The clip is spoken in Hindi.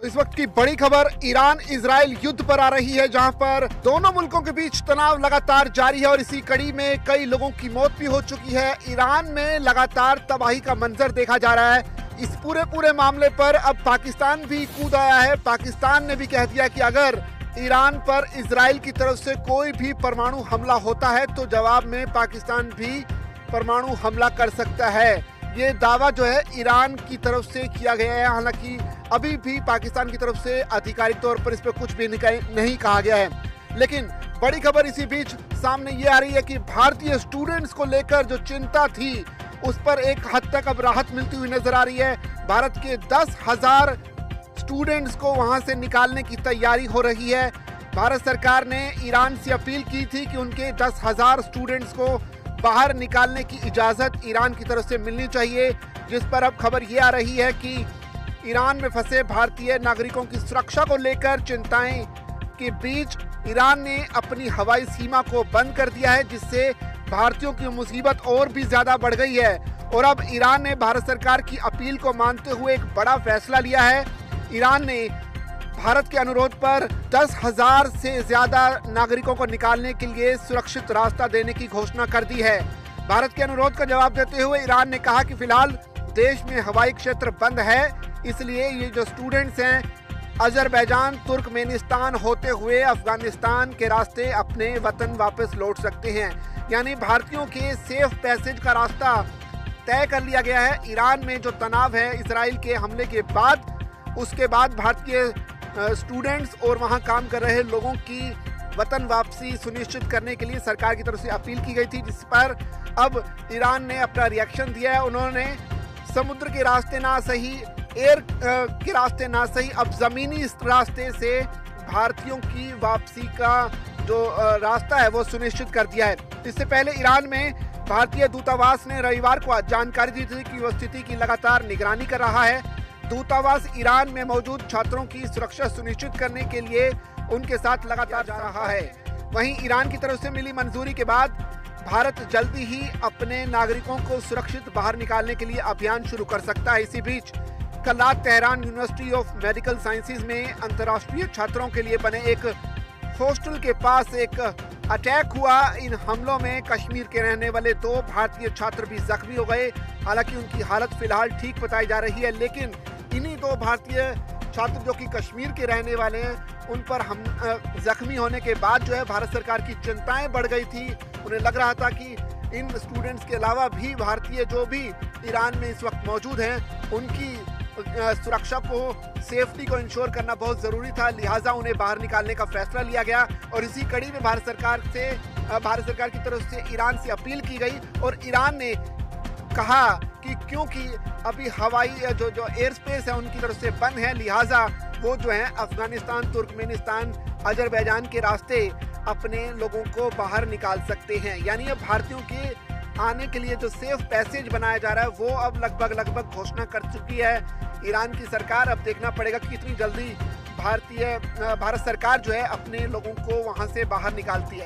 इस वक्त की बड़ी खबर ईरान इजराइल युद्ध पर आ रही है, जहां पर दोनों मुल्कों के बीच तनाव लगातार जारी है और इसी कड़ी में कई लोगों की मौत भी हो चुकी है। ईरान में लगातार तबाही का मंजर देखा जा रहा है। इस पूरे मामले पर अब पाकिस्तान भी कूद आया है। पाकिस्तान ने भी कह दिया कि अगर ईरान पर इजराइल की तरफ से कोई भी परमाणु हमला होता है तो जवाब में पाकिस्तान भी परमाणु हमला कर सकता है। ये दावा जो है ईरान की तरफ से किया गया है। हालांकि अभी भी पाकिस्तान की तरफ से आधिकारिक तौर पर इस पर कुछ भी नहीं कहा गया है, लेकिन बड़ी खबर इसी बीच सामने ये आ रही है कि भारतीय स्टूडेंट्स को लेकर जो चिंता थी उस पर एक हद तक अब राहत मिलती हुई नजर आ रही है। भारत के 10,000 स्टूडेंट्स को वहां से निकालने की तैयारी हो रही है। भारत सरकार ने ईरान से अपील की थी कि उनके 10,000 स्टूडेंट्स को बाहर निकालने की इजाजत ईरान की तरफ से मिलनी चाहिए, जिस पर अब खबर ये आ रही है कि ईरान में फंसे भारतीय नागरिकों की सुरक्षा को लेकर चिंताएं के बीच ईरान ने अपनी हवाई सीमा को बंद कर दिया है, जिससे भारतीयों की मुसीबत और भी ज्यादा बढ़ गई है। और अब ईरान ने भारत सरकार की अपील को मानते हुए एक बड़ा फैसला लिया है। ईरान ने भारत के अनुरोध पर 10,000 से ज्यादा नागरिकों को निकालने के लिए सुरक्षित रास्ता देने की घोषणा कर दी है। भारत के अनुरोध का जवाब देते हुए ईरान ने कहा कि फिलहाल देश में हवाई क्षेत्र बंद है, इसलिए ये जो स्टूडेंट्स हैं अजरबैजान तुर्कमेनिस्तान होते हुए अफगानिस्तान के रास्ते अपने वतन वापस लौट सकते हैं। यानी भारतीयों के सेफ पैसेज का रास्ता तय कर लिया गया है। ईरान में जो तनाव है इजराइल के हमले के बाद, उसके बाद भारतीय स्टूडेंट्स और वहां काम कर रहे लोगों की वतन वापसी सुनिश्चित करने के लिए सरकार की तरफ से अपील की गई थी, जिस पर अब ईरान ने अपना रिएक्शन दिया है। उन्होंने समुद्र के रास्ते ना सही, एयर के रास्ते ना सही, अब जमीनी रास्ते से भारतीयों की वापसी का जो रास्ता है वो सुनिश्चित कर दिया है। इससे पहले ईरान में भारतीय दूतावास ने रविवार को जानकारी दी थी कि वह स्थिति की लगातार निगरानी कर रहा है। दूतावास ईरान में मौजूद छात्रों की सुरक्षा सुनिश्चित करने के लिए उनके साथ लगातार जा रहा है। वहीं ईरान की तरफ से मिली मंजूरी के बाद भारत जल्दी ही अपने नागरिकों को सुरक्षित बाहर निकालने के लिए अभियान शुरू कर सकता है। इसी बीच कल रात Tehran university of medical sciences में अंतर्राष्ट्रीय छात्रों के लिए बने एक हॉस्टल के पास एक अटैक हुआ। इन हमलों में कश्मीर के रहने वाले 2 भारतीय छात्र भी जख्मी हो गए। हालांकि उनकी हालत फिलहाल ठीक बताई जा रही है, लेकिन इन्हीं 2 भारतीय छात्र जो कि कश्मीर के रहने वाले हैं, उन पर हम जख्मी होने के बाद जो है भारत सरकार की चिंताएं बढ़ गई थी। उन्हें लग रहा था कि इन स्टूडेंट्स के अलावा भी भारतीय जो भी ईरान में इस वक्त मौजूद हैं उनकी सुरक्षा को, सेफ्टी को इंश्योर करना बहुत ज़रूरी था, लिहाजा उन्हें बाहर निकालने का फैसला लिया गया। और इसी कड़ी में भारत सरकार की तरफ से ईरान से अपील की गई और ईरान ने कहा कि क्योंकि अभी हवाई जो एयर स्पेस है उनकी तरफ से बंद है, लिहाजा वो जो है अफगानिस्तान तुर्कमेनिस्तान अजरबैजान के रास्ते अपने लोगों को बाहर निकाल सकते हैं। यानी अब भारतीयों के आने के लिए जो सेफ पैसेज बनाया जा रहा है वो अब लगभग घोषणा कर चुकी है ईरान की सरकार। अब देखना पड़ेगा कि कितनी जल्दी भारत सरकार जो है अपने लोगों को वहां से बाहर निकालती है।